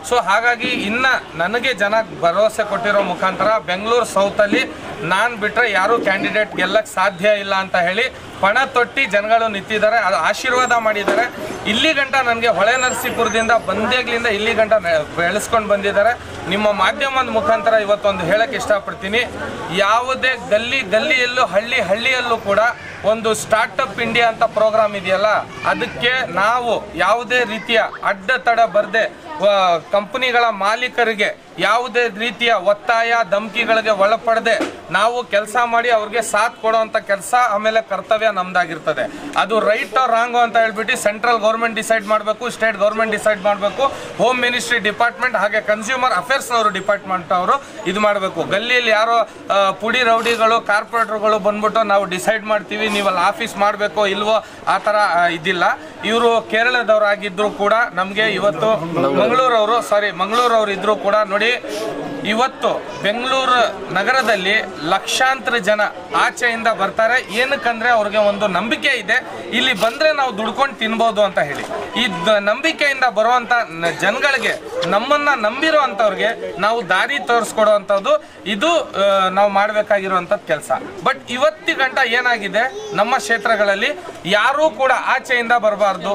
So ಹಾಗಾಗಿ ಇನ್ನು ನನಗೆ ಜನ ಭರವಸೆ ಕೊಟ್ಟಿರೋ ಮುಖಾಂತರ ಬೆಂಗಳೂರು ಸೌತಲ್ಲಿ ನಾನು ಬಿಟ್ಟರೆ ಯಾರೂ ಕ್ಯಾಂಡಿಡೇಟ್ ಗೆಲ್ಲಕ್ಕೆ ಸಾಧ್ಯ ಇಲ್ಲ ಅಂತ ಹೇಳಿ ಪಣ ತೊಟ್ಟಿ ಜನಗಳು ನಿಂತಿದ್ದಾರೆ, ಅದು ಆಶೀರ್ವಾದ ಮಾಡಿದ್ದಾರೆ. ಇಲ್ಲಿ ಗಂಟ ನನಗೆ ಹೊಳೆನರಸೀಪುರದಿಂದ ಬಂದೇಗ್ಲಿಂದ ಇಲ್ಲಿ ಗಂಟ ಬೆಳೆಸ್ಕೊಂಡು ಬಂದಿದ್ದಾರೆ. ನಿಮ್ಮ ಮಾಧ್ಯಮದ ಮುಖಾಂತರ ಇವತ್ತೊಂದು ಹೇಳಕ್ಕೆ ಇಷ್ಟಪಡ್ತೀನಿ, ಯಾವುದೇ ಗಲ್ಲಿಯಲ್ಲೂ ಹಳ್ಳಿಯಲ್ಲೂ ಕೂಡ ಒಂದು ಸ್ಟಾರ್ಟಪ್ ಇಂಡಿಯಾ ಅಂತ ಪ್ರೋಗ್ರಾಮ್ ಇದೆಯಲ್ಲ, ಅದಕ್ಕೆ ನಾವು ಯಾವುದೇ ರೀತಿಯ ಅಡ್ಡತಡ ಬರದೆ ಕಂಪನಿಗಳ ಮಾಲೀಕರಿಗೆ ಯಾವುದೇ ರೀತಿಯ ಒತ್ತಾಯ ಧಮಕಿಗಳಿಗೆ ಒಳಪಡದೆ ನಾವು ಕೆಲಸ ಮಾಡಿ ಅವ್ರಿಗೆ ಸಾಥ್ ಕೊಡುವಂಥ ಕೆಲಸ ಆಮೇಲೆ ಕರ್ತವ್ಯ ನಮ್ದಾಗಿರ್ತದೆ. ಅದು ರೈಟ್ ಆರ್ ರಾಂಗು ಅಂತ ಹೇಳ್ಬಿಟ್ಟು ಸೆಂಟ್ರಲ್ ಗೌರ್ಮೆಂಟ್ ಡಿಸೈಡ್ ಮಾಡಬೇಕು, ಸ್ಟೇಟ್ ಗೌರ್ಮೆಂಟ್ ಡಿಸೈಡ್ ಮಾಡಬೇಕು, ಹೋಮ್ ಮಿನಿಸ್ಟ್ರಿ ಡಿಪಾರ್ಟ್ಮೆಂಟ್ ಹಾಗೆ ಕನ್ಸ್ಯೂಮರ್ ಅಫೇರ್ಸ್ನವರು ಡಿಪಾರ್ಟ್ಮೆಂಟ್ ಅವರು ಇದು ಮಾಡಬೇಕು. ಗಲ್ಲಿಯಲ್ಲಿ ಯಾರೋ ಪುಡಿ ರೌಡಿಗಳು ಕಾರ್ಪೊರೇಟರ್ಗಳು ಬಂದ್ಬಿಟ್ಟು ನಾವು ಡಿಸೈಡ್ ಮಾಡ್ತೀವಿ ನೀವು ಅಲ್ಲಿ ಆಫೀಸ್ ಮಾಡಬೇಕೋ ಇಲ್ವೋ ಆ ಥರ ಇದಿಲ್ಲ. ಇವರು ಕೇರಳದವರಾಗಿದ್ದರೂ ಕೂಡ ನಮಗೆ ಇವತ್ತು ಮಂಗಳೂರವರು ಇದ್ದರೂ ಕೂಡ ನೋಡಿ, ಇವತ್ತು ಬೆಂಗಳೂರು ನಗರದಲ್ಲಿ ಲಕ್ಷಾಂತರ ಜನ ಆಚೆಯಿಂದ ಬರ್ತಾರೆ. ಏನಕ್ಕಂದ್ರೆ ಅವ್ರಿಗೆ ಒಂದು ನಂಬಿಕೆ ಇದೆ, ಇಲ್ಲಿ ಬಂದರೆ ನಾವು ದುಡ್ಕೊಂಡು ತಿನ್ಬೋದು ಅಂತ ಹೇಳಿ. ಈ ನಂಬಿಕೆಯಿಂದ ಬರುವಂಥ ಜನಗಳಿಗೆ, ನಮ್ಮನ್ನು ನಂಬಿರೋ ಅಂಥವ್ರಿಗೆ ನಾವು ದಾರಿ ತೋರಿಸ್ಕೊಡುವಂಥದ್ದು ಇದು ನಾವು ಮಾಡಬೇಕಾಗಿರುವಂಥದ್ದು ಕೆಲಸ. ಬಟ್ ಇವತ್ತಿಗಂಟ ಏನಾಗಿದೆ, ನಮ್ಮ ಕ್ಷೇತ್ರಗಳಲ್ಲಿ ಯಾರೂ ಕೂಡ ಆಚೆಯಿಂದ ಬರಬಾರ್ದು.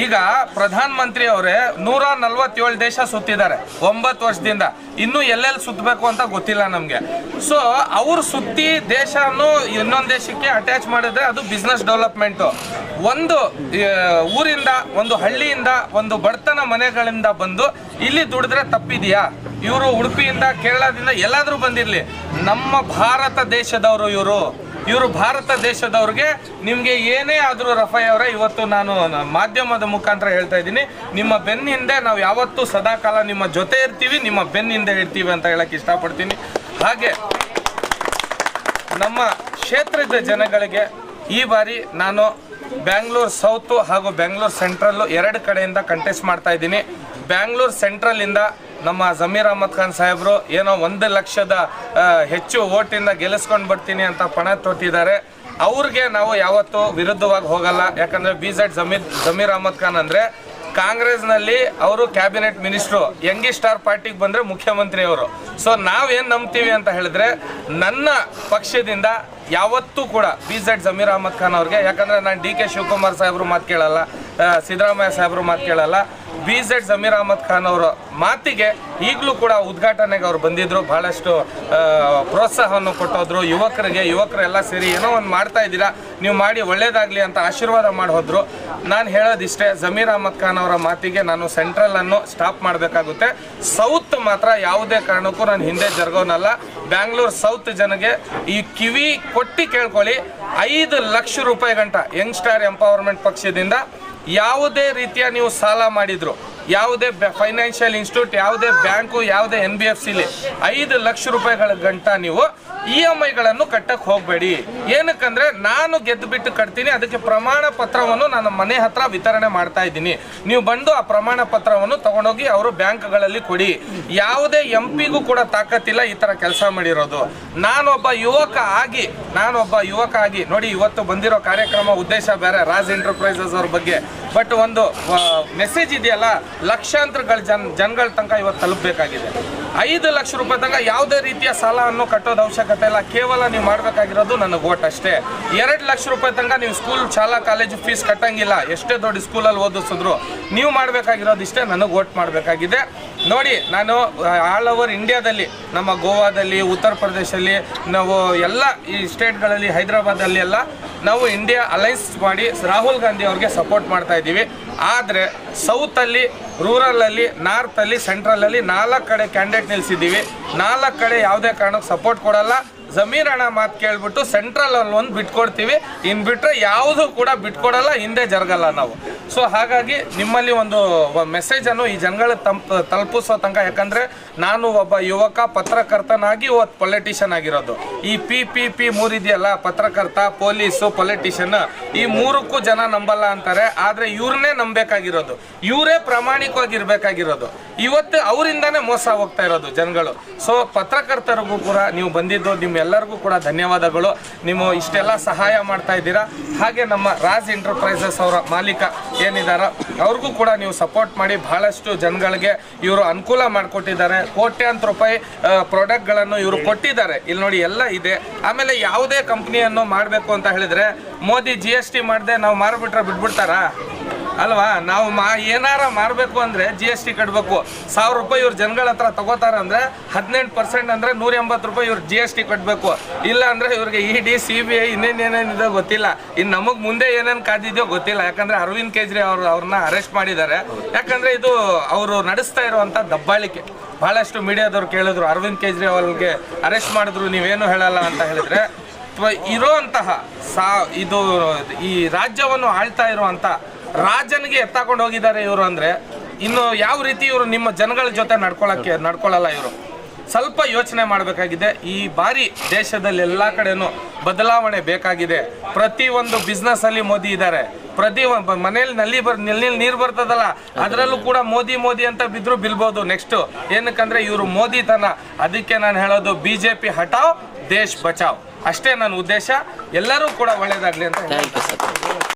ಈಗ ಪ್ರಧಾನ ಮಂತ್ರಿ ಅವರೇ 147 ದೇಶ ಸುತ್ತಿದ್ದಾರೆ 9 ವರ್ಷದಿಂದ, ಇನ್ನೂ ಎಲ್ಲೆಲ್ಲಿ ಸುತ್ತಬೇಕು ಅಂತ ಗೊತ್ತಿಲ್ಲ ನಮಗೆ. ಸೊ ಅವ್ರು ಸುತ್ತಿ ದೇಶವನ್ನು ಇನ್ನೊಂದು ದೇಶಕ್ಕೆ ಅಟ್ಯಾಚ್ ಮಾಡಿದ್ರೆ ಅದು ಬಿಸ್ನೆಸ್ ಡೆವಲಪ್ಮೆಂಟು. ಒಂದು ಊರಿಂದ, ಒಂದು ಹಳ್ಳಿಯಿಂದ, ಒಂದು ಬಡತನ ಮನೆಗಳಿಂದ ಬಂದು ಇಲ್ಲಿ ದುಡಿದ್ರೆ ತಪ್ಪಿದೆಯಾ? ಇವರು ಉಡುಪಿಯಿಂದ ಕೇರಳದಿಂದ ಎಲ್ಲಾದರೂ ಬಂದಿರಲಿ, ನಮ್ಮ ಭಾರತ ದೇಶದವರು ಇವರು ಭಾರತ ದೇಶದವ್ರಿಗೆ ನಿಮಗೆ ಏನೇ ಆದರೂ ರಫೈ ಅವರೇ, ಇವತ್ತು ನಾನು ಮಾಧ್ಯಮದ ಮುಖಾಂತರ ಹೇಳ್ತಾ ಇದ್ದೀನಿ, ನಿಮ್ಮ ಬೆನ್ನ ಹಿಂದೆ ನಾವು ಯಾವತ್ತೂ ಸದಾಕಾಲ ನಿಮ್ಮ ಜೊತೆ ಇರ್ತೀವಿ, ನಿಮ್ಮ ಬೆನ್ನ ಹಿಂದೆ ಇರ್ತೀವಿ ಅಂತ ಹೇಳಕ್ಕೆ ಇಷ್ಟಪಡ್ತೀನಿ. ಹಾಗೆ ನಮ್ಮ ಕ್ಷೇತ್ರದ ಜನಗಳಿಗೆ ಈ ಬಾರಿ ನಾನು ಬ್ಯಾಂಗ್ಳೂರು ಸೌತು ಹಾಗೂ ಬೆಂಗಳೂರು ಸೆಂಟ್ರಲ್ಲು 2 ಕಡೆಯಿಂದ ಕಂಟೆಸ್ಟ್ ಮಾಡ್ತಾ ಇದ್ದೀನಿ. ಬ್ಯಾಂಗ್ಳೂರು ಸೆಂಟ್ರಲಿಂದ ನಮ್ಮ ಜಮೀರ್ ಅಹಮದ್ ಖಾನ್ ಸಾಹೇಬರು ಏನೋ 1 ಲಕ್ಷದ ಹೆಚ್ಚು ಓಟಿಂದ ಗೆಲ್ಲಿಸ್ಕೊಂಡು ಬರ್ತೀನಿ ಅಂತ ಪಣ ತೊಟ್ಟಿದ್ದಾರೆ. ಅವ್ರಿಗೆ ನಾವು ಯಾವತ್ತೂ ವಿರುದ್ಧವಾಗಿ ಹೋಗಲ್ಲ. ಯಾಕಂದರೆ ಜಮೀರ್ ಅಹಮದ್ ಖಾನ್ ಅಂದರೆ ಕಾಂಗ್ರೆಸ್ನಲ್ಲಿ ಅವರು ಕ್ಯಾಬಿನೆಟ್ ಮಿನಿಸ್ಟ್ರು, ಯಂಗಿಸ್ಟಾರ್ ಪಾರ್ಟಿಗೆ ಬಂದರೆ ಮುಖ್ಯಮಂತ್ರಿ ಅವರು. ಸೊ ನಾವೇನು ನಂಬ್ತೀವಿ ಅಂತ ಹೇಳಿದ್ರೆ, ನನ್ನ ಪಕ್ಷದಿಂದ ಯಾವತ್ತೂ ಕೂಡ ಜಮೀರ್ ಅಹಮದ್ ಖಾನ್ ಅವ್ರಿಗೆ, ಯಾಕಂದರೆ ನಾನು DK ಶಿವಕುಮಾರ್ ಸಾಹೇಬರು ಮಾತು ಕೇಳಲ್ಲ, ಸಿದ್ದರಾಮಯ್ಯ ಸಾಹೇಬರು ಮಾತು ಕೇಳಲ್ಲ, ಜಮೀರ್ ಅಹಮದ್ ಖಾನ್ ಅವರ ಮಾತಿಗೆ ಈಗಲೂ ಕೂಡ ಉದ್ಘಾಟನೆಗೆ ಅವ್ರು ಬಂದಿದ್ದರು, ಭಾಳಷ್ಟು ಪ್ರೋತ್ಸಾಹವನ್ನು ಕೊಟ್ಟೋದ್ರು. ಯುವಕರೆಲ್ಲ ಸೇರಿ ಏನೋ ಒಂದು ಮಾಡ್ತಾ ಇದ್ದೀರಾ, ನೀವು ಮಾಡಿ ಒಳ್ಳೇದಾಗಲಿ ಅಂತ ಆಶೀರ್ವಾದ ಮಾಡಿ ಹೋದ್ರು. ನಾನು ಹೇಳೋದಿಷ್ಟೇ, ಜಮೀರ್ ಅಹಮದ್ ಖಾನ್ ಅವರ ಮಾತಿಗೆ ನಾನು ಸೆಂಟ್ರಲನ್ನು ಸ್ಟಾಪ್ ಮಾಡಬೇಕಾಗುತ್ತೆ. ಸೌತ್ ಮಾತ್ರ ಯಾವುದೇ ಕಾರಣಕ್ಕೂ ನಾನು ಹಿಂದೆ ಜರುಗೋನಲ್ಲ. ಬ್ಯಾಂಗ್ಳೂರು ಸೌತ್ ಜನಗೆ ಈ ಕಿವಿ ಕೊಟ್ಟು ಕೇಳ್ಕೊಳ್ಳಿ, 5 ಲಕ್ಷ ರೂಪಾಯಿ ಗಂಟ ಯಂಗ್ಸ್ಟಾರ್ ಎಂಪವರ್ಮೆಂಟ್ ಪಕ್ಷದಿಂದ ಯಾವುದೇ ರೀತಿಯ ನೀವು ಸಾಲ ಮಾಡಿದ್ರು, ಯಾವುದೇ ಫೈನಾನ್ಷಿಯಲ್ ಇನ್ಸ್ಟಿಟ್ಯೂಟ್, ಯಾವುದೇ ಬ್ಯಾಂಕು, ಯಾವುದೇ NBFCಲಿ 5 ಲಕ್ಷ ರೂಪಾಯಿಗಳ ಗಂಟ ನೀವು EMIಗಳನ್ನು ಕಟ್ಟಕ್ಕೆ ಹೋಗಬೇಡಿ. ಏನಕ್ಕಂದ್ರೆ ನಾನು ಗೆದ್ದು ಬಿಟ್ಟು ಕಟ್ತೀನಿ, ಅದಕ್ಕೆ ಪ್ರಮಾಣ ಪತ್ರವನ್ನು ನನ್ನ ಮನೆ ಹತ್ರ ವಿತರಣೆ ಮಾಡ್ತಾ ಇದ್ದೀನಿ. ನೀವು ಬಂದು ಆ ಪ್ರಮಾಣ ಪತ್ರವನ್ನು ತಗೊಂಡೋಗಿ ಅವರು ಬ್ಯಾಂಕ್ಗಳಲ್ಲಿ ಕೊಡಿ. ಯಾವುದೇ MP ಗೂ ಕೂಡ ತಾಕತ್ತಿಲ್ಲ ಈ ಥರ ಕೆಲಸ ಮಾಡಿರೋದು. ನಾನೊಬ್ಬ ಯುವಕ ಆಗಿ ನೋಡಿ, ಇವತ್ತು ಬಂದಿರೋ ಕಾರ್ಯಕ್ರಮ ಉದ್ದೇಶ ಬೇರೆ, ರಾಜ್ ಎಂಟರ್ಪ್ರೈಸಸ್ ಅವ್ರ ಬಗ್ಗೆ. ಬಟ್ ಒಂದು ಮೆಸೇಜ್ ಇದೆಯಲ್ಲ, ಲಕ್ಷಾಂತರ ಜನಗಳ ತನಕ ಇವತ್ತು ತಲುಪಬೇಕಾಗಿದೆ. 5 ಲಕ್ಷ ರೂಪಾಯಿ ತನಕ ಯಾವುದೇ ರೀತಿಯ ಸಾಲವನ್ನು ಕಟ್ಟೋದು ಅವಶ್ಯಕತೆ ಇಲ್ಲ. ಕೇವಲ ನೀವು ಮಾಡಬೇಕಾಗಿರೋದು ನನಗೆ ಓಟ್ ಅಷ್ಟೇ. 2 ಲಕ್ಷ ರೂಪಾಯಿ ತನಕ ನೀವು ಸ್ಕೂಲ್, ಶಾಲಾ, ಕಾಲೇಜು ಫೀಸ್ ಕಟ್ಟಂಗಿಲ್ಲ. ಎಷ್ಟೇ ದೊಡ್ಡ ಸ್ಕೂಲಲ್ಲಿ ಓದಿಸಿದ್ರು ನೀವು ಮಾಡಬೇಕಾಗಿರೋದು ಇಷ್ಟೇ, ನನಗೆ ಓಟ್ ಮಾಡಬೇಕಾಗಿದೆ. ನೋಡಿ, ನಾನು ಆಲ್ ಓವರ್ ಇಂಡಿಯಾದಲ್ಲಿ, ನಮ್ಮ ಗೋವಾದಲ್ಲಿ, ಉತ್ತರ ಪ್ರದೇಶದಲ್ಲಿ, ನಾವು ಎಲ್ಲ ಈ ಸ್ಟೇಟ್ಗಳಲ್ಲಿ, ಹೈದರಾಬಾದಲ್ಲಿ ಎಲ್ಲ ನಾವು ಇಂಡಿಯಾ ಅಲೈನ್ಸ್ ಮಾಡಿ ರಾಹುಲ್ ಗಾಂಧಿ ಅವ್ರಿಗೆ ಸಪೋರ್ಟ್ ಮಾಡ್ತಾ ಇದ್ದೀವಿ. ಆದರೆ ಸೌತಲ್ಲಿ, ರೂರಲಲ್ಲಿ, ನಾರ್ತಲ್ಲಿ, ಸೆಂಟ್ರಲಲ್ಲಿ 4 ಕಡೆ ಕ್ಯಾಂಡಿಡೇಟ್ ನಿಲ್ಲಿಸಿದ್ದೀವಿ. 4 ಕಡೆ ಯಾವುದೇ ಕಾರಣಕ್ಕೆ ಸಪೋರ್ಟ್ ಕೊಡಲ್ಲ. ಜಮೀರ್ ಅಣ್ಣ ಮಾತು ಕೇಳ್ಬಿಟ್ಟು ಸೆಂಟ್ರಲಲ್ಲಿ ಒಂದು ಬಿಟ್ಕೊಡ್ತೀವಿ, ಇನ್ನು ಬಿಟ್ಟರೆ ಯಾವುದೂ ಕೂಡ ಬಿಟ್ಕೊಡಲ್ಲ, ಹಿಂದೆ ಜರಗಲ್ಲ ನಾವು. ಸೊ ಹಾಗಾಗಿ ನಿಮ್ಮಲ್ಲಿ ಒಂದು ಮೆಸೇಜನ್ನು ಈ ಜನಗಳಿಗೆ ತಲುಪಿಸೋ ತನಕ, ಯಾಕಂದರೆ ನಾನು ಒಬ್ಬ ಯುವಕ ಪತ್ರಕರ್ತನಾಗಿ ಇವತ್ತು ಪೊಲಿಟಿಷಿಯನ್ ಆಗಿರೋದು. ಈ PPP 3 ಇದೆಯಲ್ಲ, ಪತ್ರಕರ್ತ, ಪೊಲೀಸು, ಪೊಲಿಟಿಷಿಯನ್, ಈ 3ಕ್ಕೂ ಜನ ನಂಬಲ್ಲ ಅಂತಾರೆ. ಆದರೆ ಇವ್ರನ್ನೇ ನಂಬಬೇಕಾಗಿರೋದು, ಇವರೇ ಪ್ರಾಮಾಣಿಕವಾಗಿರ್ಬೇಕಾಗಿರೋದು. ಇವತ್ತು ಅವರಿಂದಾನೇ ಮೋಸ ಹೋಗ್ತಾ ಇರೋದು ಜನಗಳು. ಸೊ ಪತ್ರಕರ್ತರಿಗೂ ಕೂಡ ನೀವು ಬಂದಿದ್ದು ನಿಮ್ಮ ನಿಮ್ಗೆಲ್ಲರಿಗೂ ಕೂಡ ಧನ್ಯವಾದಗಳು. ನೀವು ಇಷ್ಟೆಲ್ಲ ಸಹಾಯ ಮಾಡ್ತಾ ಇದ್ದೀರಾ. ಹಾಗೆ ನಮ್ಮ ರಾಜ್ ಎಂಟರ್ಪ್ರೈಸಸ್ ಅವರ ಮಾಲೀಕ ಏನಿದ್ದಾರೆ ಅವ್ರಿಗೂ ಕೂಡ ನೀವು ಸಪೋರ್ಟ್ ಮಾಡಿ. ಬಹಳಷ್ಟು ಜನಗಳಿಗೆ ಇವರು ಅನುಕೂಲ ಮಾಡಿಕೊಟ್ಟಿದ್ದಾರೆ. ಕೋಟ್ಯಾಂತರ ರೂಪಾಯಿ ಪ್ರಾಡಕ್ಟ್ಗಳನ್ನು ಇವರು ಕೊಟ್ಟಿದ್ದಾರೆ. ಇಲ್ಲಿ ನೋಡಿ ಎಲ್ಲ ಇದೆ. ಆಮೇಲೆ ಯಾವುದೇ ಕಂಪ್ನಿಯನ್ನು ಮಾಡಬೇಕು ಅಂತ ಹೇಳಿದ್ರೆ ಮೋದಿ GST ಮಾಡದೆ ನಾವು ಮಾರ್ಬಿಟ್ರೆ ಬಿಟ್ಬಿಡ್ತಾರಾ ಅಲ್ವಾ? ನಾವು ಏನಾರ ಮಾಡಬೇಕು ಅಂದರೆ GST ಕಟ್ಟಬೇಕು. 1000 ರೂಪಾಯಿ ಇವ್ರು ಜನಗಳ ಹತ್ರ ತಗೋತಾರೆ ಅಂದರೆ 18% ಅಂದರೆ 180 ರೂಪಾಯಿ ಇವ್ರು GST ಕಟ್ಟಬೇಕು. ಇಲ್ಲ ಅಂದರೆ ಇವ್ರಿಗೆ ED CBI ಇನ್ನೇನೇನೇನಿದೆ ಗೊತ್ತಿಲ್ಲ. ಇನ್ನು ನಮಗೆ ಮುಂದೆ ಏನೇನು ಕಾದಿದೆಯೋ ಗೊತ್ತಿಲ್ಲ. ಯಾಕಂದರೆ ಅರವಿಂದ್ ಕೇಜ್ರಿವಾಲ್ ಅವ್ರನ್ನ ಅರೆಸ್ಟ್ ಮಾಡಿದ್ದಾರೆ. ಯಾಕಂದರೆ ಇದು ಅವರು ನಡೆಸ್ತಾ ಇರುವಂಥ ದಬ್ಬಾಳಿಕೆ. ಬಹಳಷ್ಟು ಮೀಡಿಯಾದವ್ರು ಕೇಳಿದ್ರು ಅರವಿಂದ್ ಕೇಜ್ರಿವಾಲ್ಗೆ ಅರೆಸ್ಟ್ ಮಾಡಿದ್ರು ನೀವೇನು ಹೇಳಲ್ಲ ಅಂತ ಹೇಳಿದ್ರೆ, ಇರೋಂತಹ ಇದು ಈ ರಾಜ್ಯವನ್ನು ಆಳ್ತಾ ಇರುವಂಥ ರಾಜನಿಗೆ ಎತ್ತಾಕೊಂಡು ಹೋಗಿದ್ದಾರೆ ಇವರು. ಅಂದರೆ ಇನ್ನು ಯಾವ ರೀತಿ ಇವರು ನಿಮ್ಮ ಜನಗಳ ಜೊತೆ ನಡ್ಕೊಳ್ಳಲ್ಲ. ಇವರು ಸ್ವಲ್ಪ ಯೋಚನೆ ಮಾಡಬೇಕಾಗಿದೆ. ಈ ಬಾರಿ ದೇಶದಲ್ಲಿ ಎಲ್ಲ ಕಡೆನೂ ಬದಲಾವಣೆ ಬೇಕಾಗಿದೆ. ಪ್ರತಿಯೊಂದು ಬಿಸ್ನೆಸ್ಸಲ್ಲಿ ಮೋದಿ ಇದ್ದಾರೆ. ಪ್ರತಿ ಮನೇಲಿ ನಲ್ಲಿ ನೀರು ಬರ್ತದಲ್ಲ ಅದರಲ್ಲೂ ಕೂಡ ಮೋದಿ ಅಂತ ಬಿದ್ರು ಬಿಲ್ಬೋದು ನೆಕ್ಸ್ಟ್. ಏನಕ್ಕಂದ್ರೆ ಇವರು ಮೋದಿತನ. ಅದಕ್ಕೆ ನಾನು ಹೇಳೋದು BJP ಹಟಾವ್ ದೇಶ್ ಬಚಾವ್. ಅಷ್ಟೇ ನನ್ನ ಉದ್ದೇಶ. ಎಲ್ಲರೂ ಕೂಡ ಒಳ್ಳೇದಾಗಲಿ ಅಂತ.